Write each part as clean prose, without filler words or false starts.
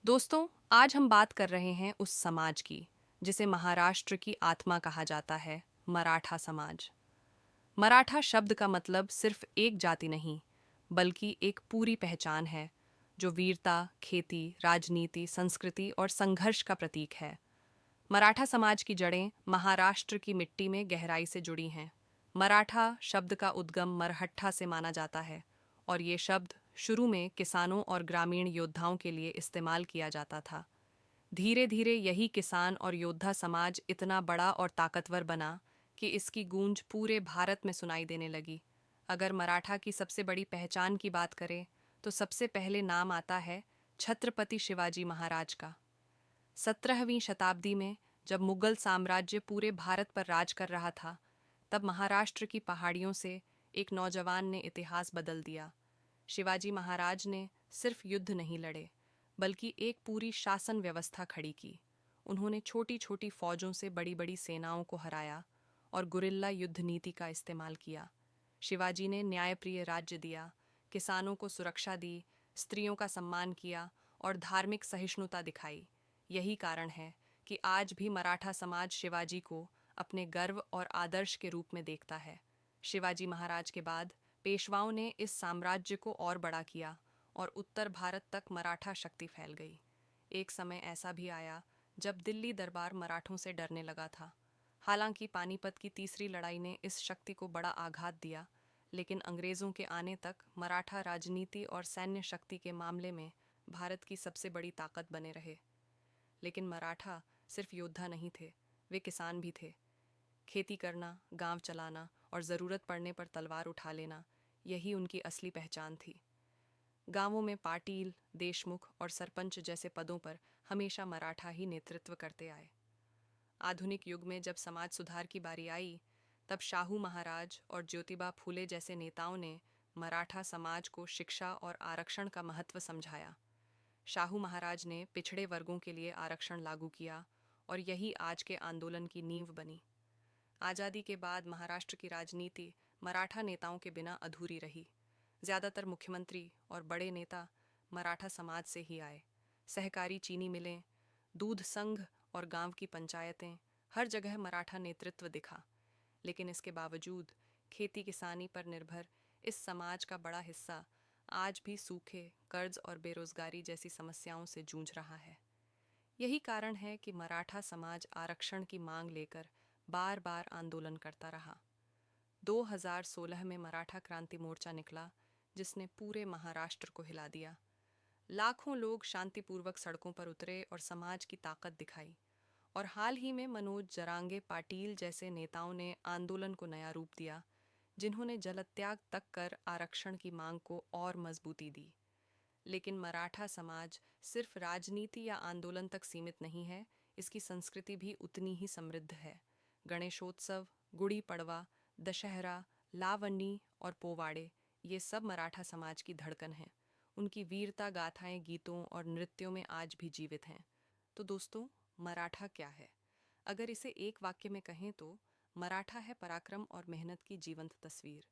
दोस्तों, आज हम बात कर रहे हैं उस समाज की जिसे महाराष्ट्र की आत्मा कहा जाता है, मराठा समाज। मराठा शब्द का मतलब सिर्फ एक जाति नहीं, बल्कि एक पूरी पहचान है, जो वीरता, खेती, राजनीति, संस्कृति और संघर्ष का प्रतीक है। मराठा समाज की जड़ें महाराष्ट्र की मिट्टी में गहराई से जुड़ी हैं। मराठा शब्द का उद्गम मरहट्ठा से माना जाता है, और ये शब्द शुरू में किसानों और ग्रामीण योद्धाओं के लिए इस्तेमाल किया जाता था। धीरे धीरे यही किसान और योद्धा समाज इतना बड़ा और ताकतवर बना कि इसकी गूंज पूरे भारत में सुनाई देने लगी। अगर मराठा की सबसे बड़ी पहचान की बात करें, तो सबसे पहले नाम आता है छत्रपति शिवाजी महाराज का। 17वीं शताब्दी में जब मुगल साम्राज्य पूरे भारत पर राज कर रहा था, तब महाराष्ट्र की पहाड़ियों से एक नौजवान ने इतिहास बदल दिया। शिवाजी महाराज ने सिर्फ युद्ध नहीं लड़े, बल्कि एक पूरी शासन व्यवस्था खड़ी की। उन्होंने छोटी छोटी फौजों से बड़ी बड़ी सेनाओं को हराया और गुरिल्ला युद्ध नीति का इस्तेमाल किया। शिवाजी ने न्यायप्रिय राज्य दिया, किसानों को सुरक्षा दी, स्त्रियों का सम्मान किया और धार्मिक सहिष्णुता दिखाई। यही कारण है कि आज भी मराठा समाज शिवाजी को अपने गर्व और आदर्श के रूप में देखता है। शिवाजी महाराज के बाद पेशवाओं ने इस साम्राज्य को और बड़ा किया और उत्तर भारत तक मराठा शक्ति फैल गई। एक समय ऐसा भी आया जब दिल्ली दरबार मराठों से डरने लगा था। हालांकि पानीपत की तीसरी लड़ाई ने इस शक्ति को बड़ा आघात दिया, लेकिन अंग्रेज़ों के आने तक मराठा राजनीति और सैन्य शक्ति के मामले में भारत की सबसे बड़ी ताकत बने रहे। लेकिन मराठा सिर्फ योद्धा नहीं थे, वे किसान भी थे। खेती करना, गांव चलाना और ज़रूरत पड़ने पर तलवार उठा लेना, यही उनकी असली पहचान थी। गांवों में पाटील, देशमुख और सरपंच जैसे पदों पर हमेशा मराठा ही नेतृत्व करते आए। आधुनिक युग में जब समाज सुधार की बारी आई, तब शाहू महाराज और ज्योतिबा फूले जैसे नेताओं ने मराठा समाज को शिक्षा और आरक्षण का महत्व समझाया। शाहू महाराज ने पिछड़े वर्गों के लिए आरक्षण लागू किया और यही आज के आंदोलन की नींव बनी। आज़ादी के बाद महाराष्ट्र की राजनीति मराठा नेताओं के बिना अधूरी रही। ज़्यादातर मुख्यमंत्री और बड़े नेता मराठा समाज से ही आए। सहकारी चीनी मिलें, दूध संघ और गांव की पंचायतें, हर जगह मराठा नेतृत्व दिखा। लेकिन इसके बावजूद खेती किसानी पर निर्भर इस समाज का बड़ा हिस्सा आज भी सूखे, कर्ज और बेरोजगारी जैसी समस्याओं से जूझ रहा है। यही कारण है कि मराठा समाज आरक्षण की मांग लेकर बार बार आंदोलन करता रहा। 2016 में मराठा क्रांति मोर्चा निकला, जिसने पूरे महाराष्ट्र को हिला दिया। लाखों लोग शांतिपूर्वक सड़कों पर उतरे और समाज की ताकत दिखाई। और हाल ही में मनोज जरांगे पाटिल जैसे नेताओं ने आंदोलन को नया रूप दिया, जिन्होंने जलत्याग तक कर आरक्षण की मांग को और मजबूती दी। लेकिन मराठा समाज सिर्फ राजनीति या आंदोलन तक सीमित नहीं है, इसकी संस्कृति भी उतनी ही समृद्ध है। गणेशोत्सव, गुड़ी पड़वा, दशहरा, लावणी और पोवाड़े, ये सब मराठा समाज की धड़कन हैं। उनकी वीरता गाथाएं गीतों और नृत्यों में आज भी जीवित हैं। तो दोस्तों, मराठा क्या है? अगर इसे एक वाक्य में कहें तो मराठा है पराक्रम और मेहनत की जीवंत तस्वीर।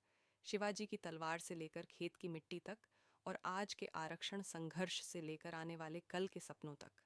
शिवाजी की तलवार से लेकर खेत की मिट्टी तक, और आज के आरक्षण संघर्ष से लेकर आने वाले कल के सपनों तक।